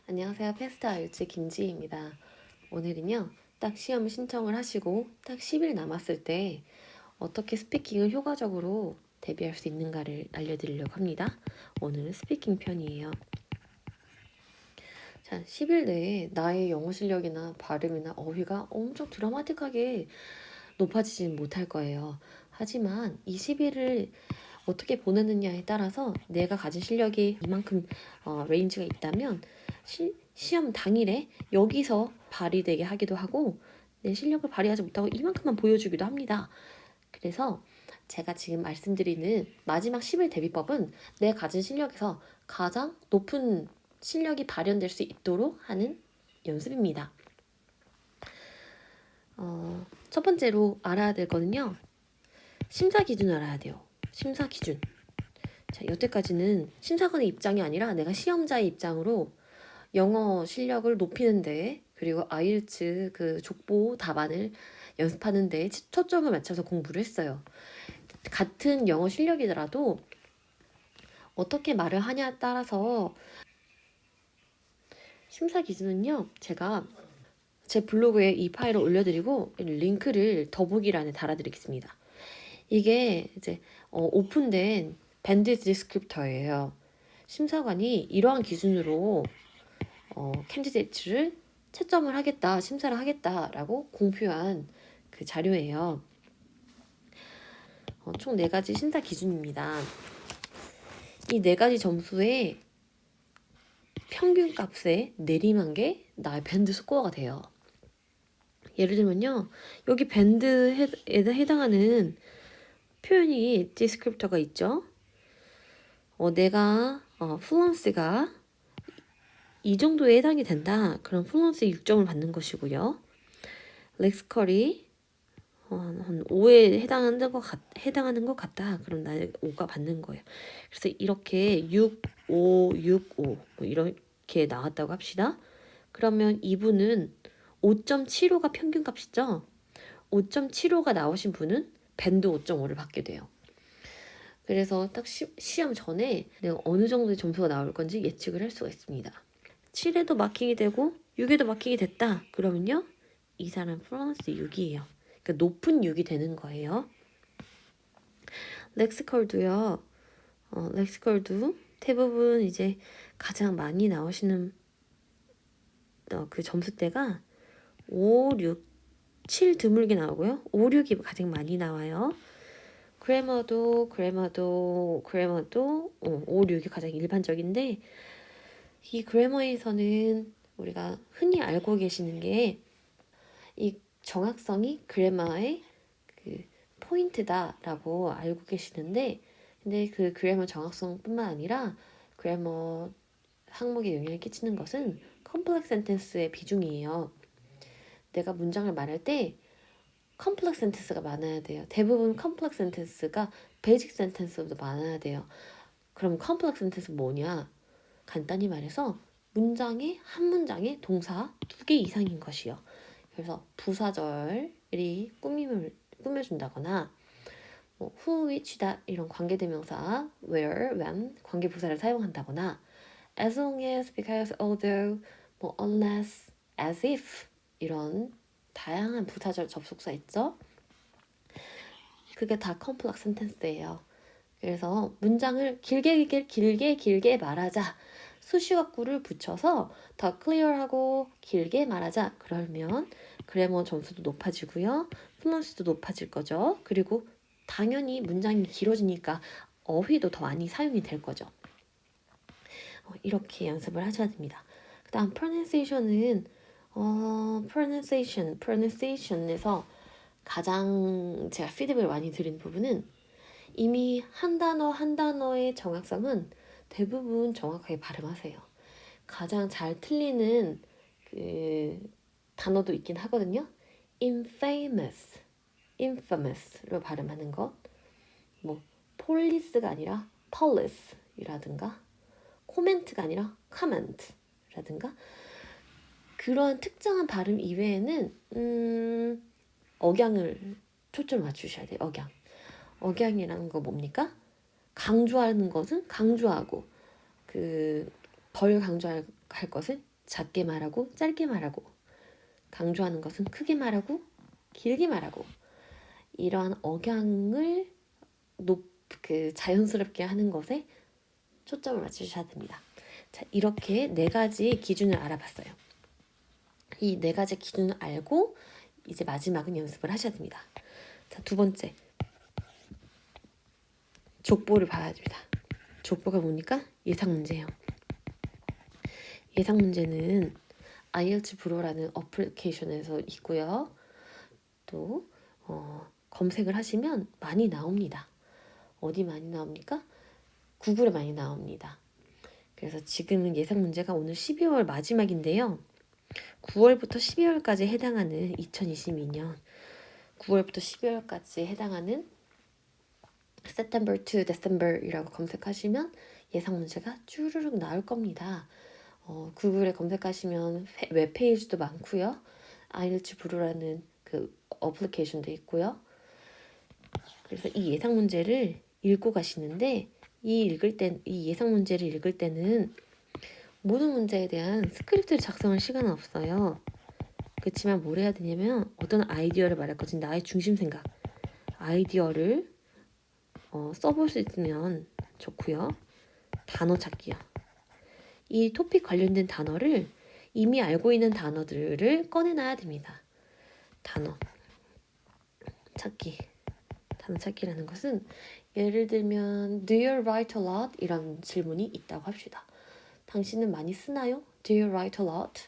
안녕하세요. 패스트 IELTS 김지희입니다. 오늘은요, 딱 시험 신청을 하시고 딱 10일 남았을 때 어떻게 스피킹을 효과적으로 대비할 수 있는가를 알려드리려고 합니다. 오늘은 스피킹 편이에요. 자, 10일 내에 나의 영어 실력이나 발음이나 어휘가 엄청 드라마틱하게 높아지지는 못할 거예요. 하지만 이 10일을 어떻게 보내느냐에 따라서 내가 가진 실력이 이만큼 레인지가 있다면 시험 당일에 여기서 발휘되게 하기도 하고 내 실력을 발휘하지 못하고 이만큼만 보여주기도 합니다. 그래서 제가 지금 말씀드리는 마지막 10일 대비법은 내 가진 실력에서 가장 높은 실력이 발현될 수 있도록 하는 연습입니다. 첫 번째로 알아야 될 거는요. 심사 기준을 알아야 돼요. 심사 기준. 자, 여태까지는 심사관의 입장이 아니라 내가 시험자의 입장으로 영어 실력을 높이는데 그리고 아이엘츠 그 족보 답안을 연습하는 데 초점을 맞춰서 공부를 했어요. 같은 영어 실력이더라도 어떻게 말을 하냐에 따라서 심사 기준은요. 제가 제 블로그에 이 파일을 올려드리고 링크를 더보기란에 달아드리겠습니다. 이게 이제 오픈된 밴드 디스크립터예요. 심사관이 이러한 기준으로 캔디데이트를 채점을 하겠다, 심사를 하겠다라고 공표한 그 자료예요. 총 4가지 심사 기준입니다. 이 4가지 점수의 평균 값에 내림한 게 나의 밴드 스코어가 돼요. 예를 들면요. 여기 밴드에 해당하는 표현이 디스크립터가 있죠. 내가 플루언스가 이 정도에 해당이 된다. 그럼 플루언스 6점을 받는 것이고요. 렉스컬이 한 5에 해당하는 것 같다. 그럼 나 5가 받는 거예요. 그래서 이렇게 6, 5, 6, 5 뭐 이렇게 나왔다고 합시다. 그러면 이분은 5.75가 평균값이죠. 5.75가 나오신 분은 밴드 5.5를 받게 돼요. 그래서 딱 시험 전에 내가 어느 정도의 점수가 나올 건지 예측을 할 수가 있습니다. 7에도 마킹이 되고 6에도 마킹이 됐다. 그러면요. 이 사람 플러스 6이에요. 그러니까 높은 6이 되는 거예요. 렉스컬도요. 렉스컬도 대부분 이제 가장 많이 나오시는 그 점수대가 5, 6, 7 드물게 나오고요. 5, 6이 가장 많이 나와요. 그래머도 5, 6이 가장 일반적인데 이 그래머에서는 우리가 흔히 알고 계시는 게 이 정확성이 그래머의 그 포인트다라고 알고 계시는데 근데 그 그래머 정확성뿐만 아니라 그래머 항목에 영향을 끼치는 것은 컴플렉스 센텐스의 비중이에요. 내가 문장을 말할 때 컴플렉스 센텐스가 많아야 돼요. 대부분 컴플렉스 센텐스가 베이직 센텐스보다 많아야 돼요. 그럼 컴플렉스 센텐스 뭐냐? 간단히 말해서 한 문장에 동사 2개 이상인 것이요. 그래서 부사절이 꾸며준다거나 who, which, that 이런 관계대명사 where, when 관계부사를 사용한다거나 as long as, because, although, unless, as if 이런 다양한 부사절 접속사 있죠? 그게 다 컴플렉스 센텐스예요. 그래서 문장을 길게 말하자. 수식어구를 붙여서 더 클리어하고 길게 말하자. 그러면 그래머 점수도 높아지고요. 플루언시도 높아질 거죠. 그리고 당연히 문장이 길어지니까 어휘도 더 많이 사용이 될 거죠. 이렇게 연습을 하셔야 됩니다. 그 다음 pronunciation은 pronunciation에서 가장 제가 피드백을 많이 드린 부분은 이미 한 단어의 정확성은 대부분 정확하게 발음하세요. 가장 잘 틀리는 그 단어도 있긴 하거든요. infamous로 발음하는 것. police가 아니라 police이라든가 코멘트가 아니라 comment라든가 그런 특정한 발음 이외에는 억양을 초점을 맞추셔야 돼요. 억양이라는 거 뭡니까? 강조하는 것은 강조하고 덜 강조할 것은 작게 말하고 짧게 말하고, 강조하는 것은 크게 말하고 길게 말하고, 이러한 억양을 자연스럽게 하는 것에 초점을 맞추셔야 됩니다. 자, 이렇게 4가지 기준을 알아봤어요. 이 4가지 기준을 알고 이제 마지막은 연습을 하셔야 됩니다. 자, 2번째, 족보를 봐야 됩니다. 족보가 뭡니까? 예상 문제예요. 예상 문제는 IELTS 프로라는 어플리케이션에서 있고요. 또 검색을 하시면 많이 나옵니다. 어디 많이 나옵니까? 구글에 많이 나옵니다. 그래서 지금은 예상 문제가 오늘 12월 마지막인데요. 9월부터 12월까지 해당하는 2022년 9월부터 12월까지 해당하는 September to December이라고 검색하시면 예상 문제가 쭈르륵 나올 겁니다. 구글에 검색하시면 웹페이지도 많고요. IELTS 프로라는 그 어플리케이션도 있고요. 그래서 이 예상 문제를 읽고 가시는데 이 예상 문제를 읽을 때는 모든 문제에 대한 스크립트를 작성할 시간은 없어요. 그렇지만 뭘 해야 되냐면 어떤 아이디어를 말할 거지 나의 중심 생각 아이디어를 써볼 수 있으면 좋고요. 단어 찾기요. 이 토픽 관련된 단어를 이미 알고 있는 단어들을 꺼내놔야 됩니다. 단어 찾기라는 것은 예를 들면 Do you write a lot? 이런 질문이 있다고 합시다. 당신은 많이 쓰나요? Do you write a lot?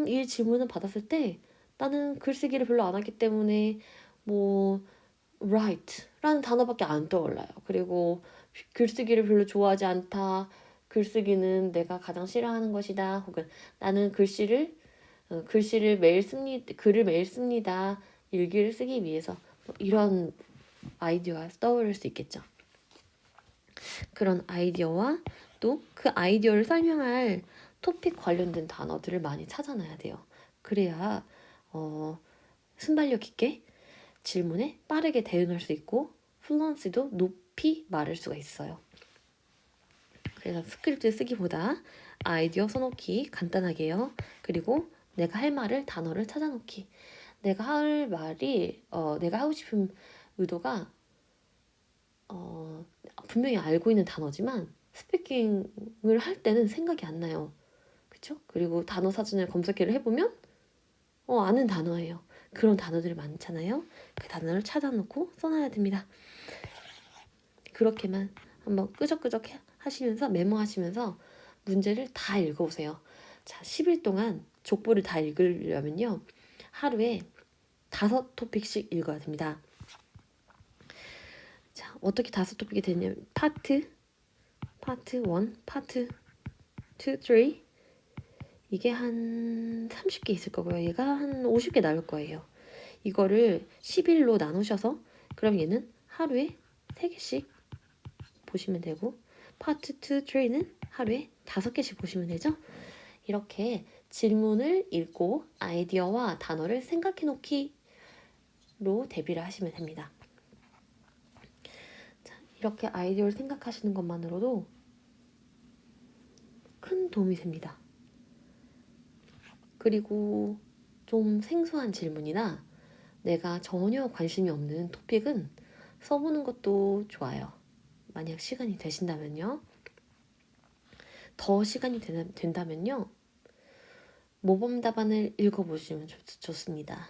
이 질문을 받았을 때 나는 글쓰기를 별로 안 하기 때문에 write라는 단어밖에 안 떠올라요. 그리고 글쓰기를 별로 좋아하지 않다. 글쓰기는 내가 가장 싫어하는 것이다. 혹은 나는 글을 매일 씁니다. 글을 매일 씁니다. 일기를 쓰기 위해서 이런 아이디어가 떠오를 수 있겠죠. 그런 아이디어와 또 그 아이디어를 설명할 토픽 관련된 단어들을 많이 찾아놔야 돼요. 그래야 순발력 있게 질문에 빠르게 대응할 수 있고 플루언시도 높이 말할 수가 있어요. 그래서 스크립트 쓰기보다 아이디어 써놓기 간단하게요. 그리고 내가 할 말을 단어를 찾아놓기. 내가 하고 싶은 의도가 분명히 알고 있는 단어지만 스피킹을 할 때는 생각이 안 나요. 그쵸? 그리고 단어 사전을 검색을 해보면 아는 단어예요. 그런 단어들이 많잖아요. 그 단어를 찾아놓고 써놔야 됩니다. 그렇게만 한번 끄적끄적 하시면서 메모하시면서 문제를 다 읽어보세요. 자, 10일 동안 족보를 다 읽으려면요. 하루에 5토픽씩 읽어야 됩니다. 자, 어떻게 5토픽이 되냐면 파트 1, 파트 2, 3 이게 한 30개 있을 거고요. 얘가 한 50개 나올 거예요. 이거를 10일로 나누셔서 그럼 얘는 하루에 3개씩 보시면 되고 파트 2, 3는 하루에 5개씩 보시면 되죠. 이렇게 질문을 읽고 아이디어와 단어를 생각해 놓기로 대비를 하시면 됩니다. 자, 이렇게 아이디어를 생각하시는 것만으로도 큰 도움이 됩니다. 그리고 좀 생소한 질문이나 내가 전혀 관심이 없는 토픽은 써보는 것도 좋아요. 만약 시간이 되신다면요. 더 시간이 된다면요. 모범 답안을 읽어보시면 좋습니다.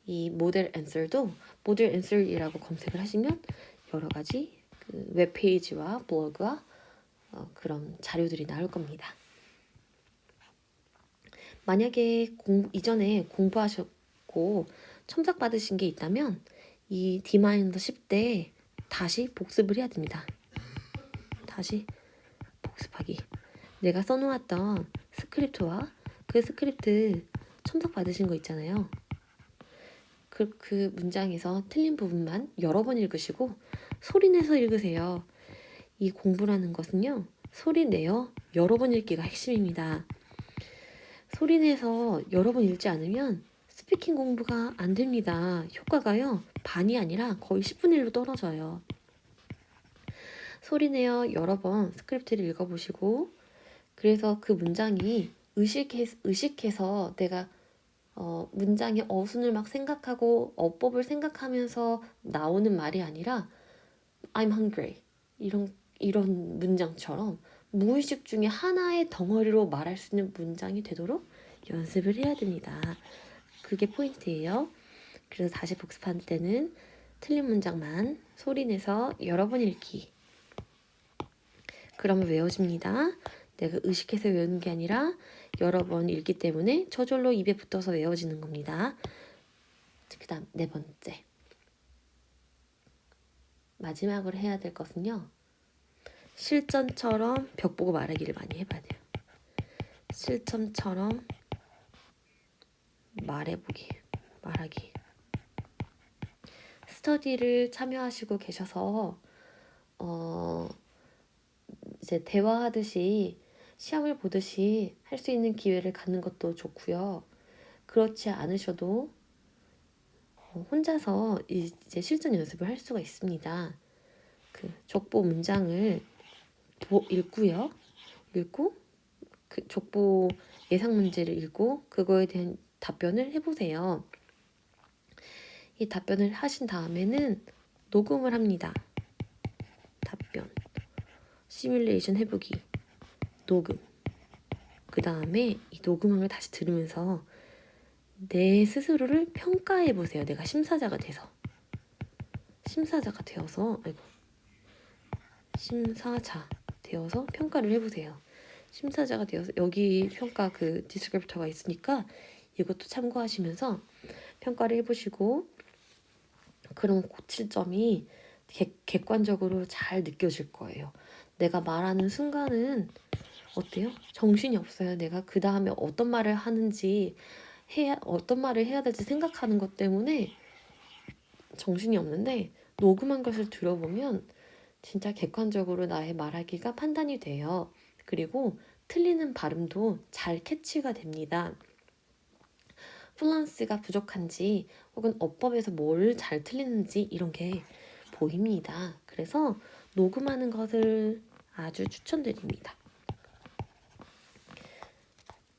이 모델 앤서도 모델 앤서이라고 검색을 하시면 여러 가지 웹페이지와 블로그와 그런 자료들이 나올 겁니다. 만약에 이전에 공부하셨고 첨삭 받으신 게 있다면 이 D-10때 다시 복습을 해야 됩니다. 다시 복습하기. 내가 써놓았던 스크립트와 그 스크립트 첨삭 받으신 거 있잖아요. 그 문장에서 틀린 부분만 여러 번 읽으시고 소리내서 읽으세요. 이 공부라는 것은요. 소리내어 여러 번 읽기가 핵심입니다. 소리내서 여러 번 읽지 않으면 스피킹 공부가 안 됩니다. 효과가요. 반이 아니라 거의 10분의 1로 떨어져요. 소리내어 여러 번 스크립트를 읽어보시고 그래서 그 문장이 의식해서 내가 문장의 어순을 막 생각하고 어법을 생각하면서 나오는 말이 아니라 I'm hungry 이런 문장처럼 무의식 중에 하나의 덩어리로 말할 수 있는 문장이 되도록 연습을 해야 됩니다. 그게 포인트예요. 그래서 다시 복습할 때는 틀린 문장만 소리내서 여러 번 읽기. 그러면 외워집니다. 내가 의식해서 외우는 게 아니라 여러 번 읽기 때문에 저절로 입에 붙어서 외워지는 겁니다. 그 다음 4번째. 마지막으로 해야 될 것은요. 실전처럼 벽 보고 말하기를 많이 해봐야 돼요. 실전처럼 말하기. 스터디를 참여하시고 계셔서 이제 대화하듯이 시험을 보듯이 할 수 있는 기회를 갖는 것도 좋고요. 그렇지 않으셔도 혼자서 이제 실전 연습을 할 수가 있습니다. 그 족보 문장을 읽고요. 읽고 그 족보 예상 문제를 읽고 그거에 대한 답변을 해보세요. 이 답변을 하신 다음에는 녹음을 합니다. 답변, 시뮬레이션 해보기, 녹음. 그 다음에 이 녹음한 걸 다시 들으면서 내 스스로를 평가해 보세요. 내가 심사자가 되어서 평가를 해보세요. 심사자가 되어서 여기 평가 그 디스크립터가 있으니까 이것도 참고하시면서 평가를 해보시고 그런 고칠 점이 객관적으로 잘 느껴질 거예요. 내가 말하는 순간은 어때요? 정신이 없어요. 내가 그 다음에 어떤 말을 해야 될지 생각하는 것 때문에 정신이 없는데 녹음한 것을 들어보면 진짜 객관적으로 나의 말하기가 판단이 돼요. 그리고 틀리는 발음도 잘 캐치가 됩니다. 플루언시가 부족한지 혹은 어법에서 뭘 잘 틀리는지 이런 게 보입니다. 그래서 녹음하는 것을 아주 추천드립니다.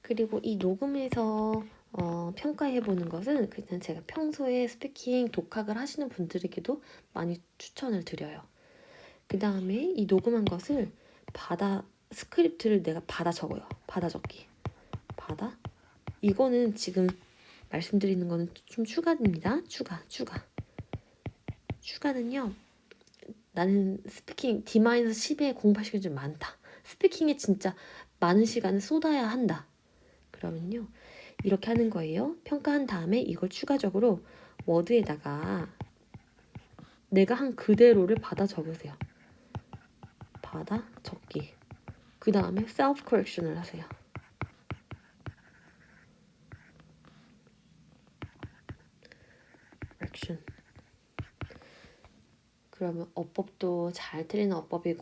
그리고 이 녹음에서 평가해보는 것은 그냥 제가 평소에 스피킹 독학을 하시는 분들에게도 많이 추천을 드려요. 그 다음에 이 녹음한 것을 스크립트를 내가 받아 적어요. 받아 적기. 이거는 지금 말씀드리는 거는 좀 추가입니다. 추가는요. 나는 스피킹 D-10에 공부할 시간이 좀 많다. 스피킹에 진짜 많은 시간을 쏟아야 한다. 그러면요. 이렇게 하는 거예요. 평가한 다음에 이걸 추가적으로 워드에다가 내가 한 그대로를 받아 적으세요. 받아 적기. 그 다음에 self correction을 하세요. correction. 그러면 어법도 잘 틀리는 어법이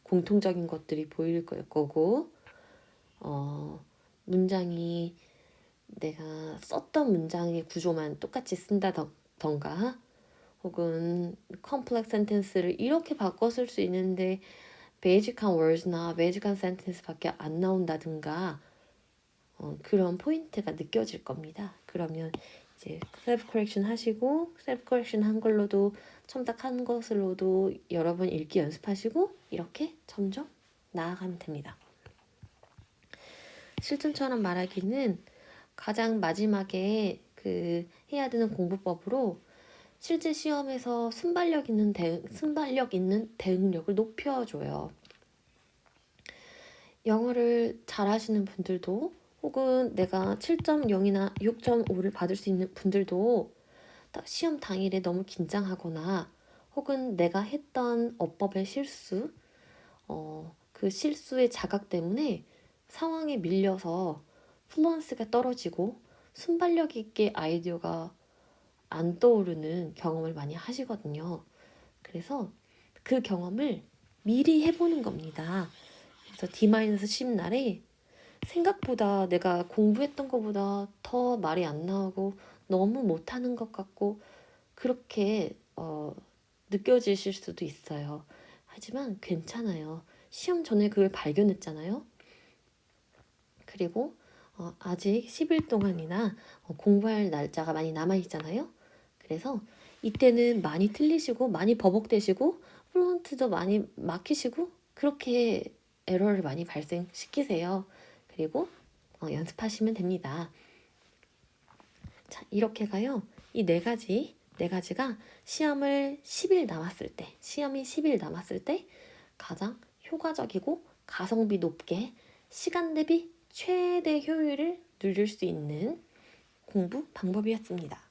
공통적인 것들이 보일 거고 문장이 내가 썼던 문장의 구조만 똑같이 쓴다던가 혹은 complex sentence를 이렇게 바꿔 쓸 수 있는데 basic한 words나 basic한 sentence밖에 안 나온다든가 그런 포인트가 느껴질 겁니다. 그러면 이제 self correction 하시고 self correction 한 걸로도 첨삭한 것으로도 여러 번 읽기 연습하시고 이렇게 점점 나아가면 됩니다. 실전처럼 말하기는 가장 마지막에 해야 되는 공부법으로 실제 시험에서 순발력 있는 대응력을 높여줘요. 영어를 잘하시는 분들도 혹은 내가 7.0이나 6.5를 받을 수 있는 분들도 시험 당일에 너무 긴장하거나 혹은 내가 했던 어법의 실수, 그 실수의 자각 때문에 상황에 밀려서 플루언스가 떨어지고 순발력 있게 아이디어가 안 떠오르는 경험을 많이 하시거든요. 그래서 그 경험을 미리 해보는 겁니다. 그래서 D-10 날에 생각보다 내가 공부했던 것보다 더 말이 안 나오고 너무 못하는 것 같고 그렇게 느껴지실 수도 있어요. 하지만 괜찮아요. 시험 전에 그걸 발견했잖아요. 그리고 아직 10일 동안이나 공부할 날짜가 많이 남아있잖아요. 그래서 이때는 많이 틀리시고 많이 버벅대시고 플루언트도 많이 막히시고 그렇게 에러를 많이 발생시키세요. 그리고 연습하시면 됩니다. 자, 이렇게가요. 이 네 가지가 시험이 10일 남았을 때 가장 효과적이고 가성비 높게 시간 대비 최대 효율을 누릴 수 있는 공부 방법이었습니다.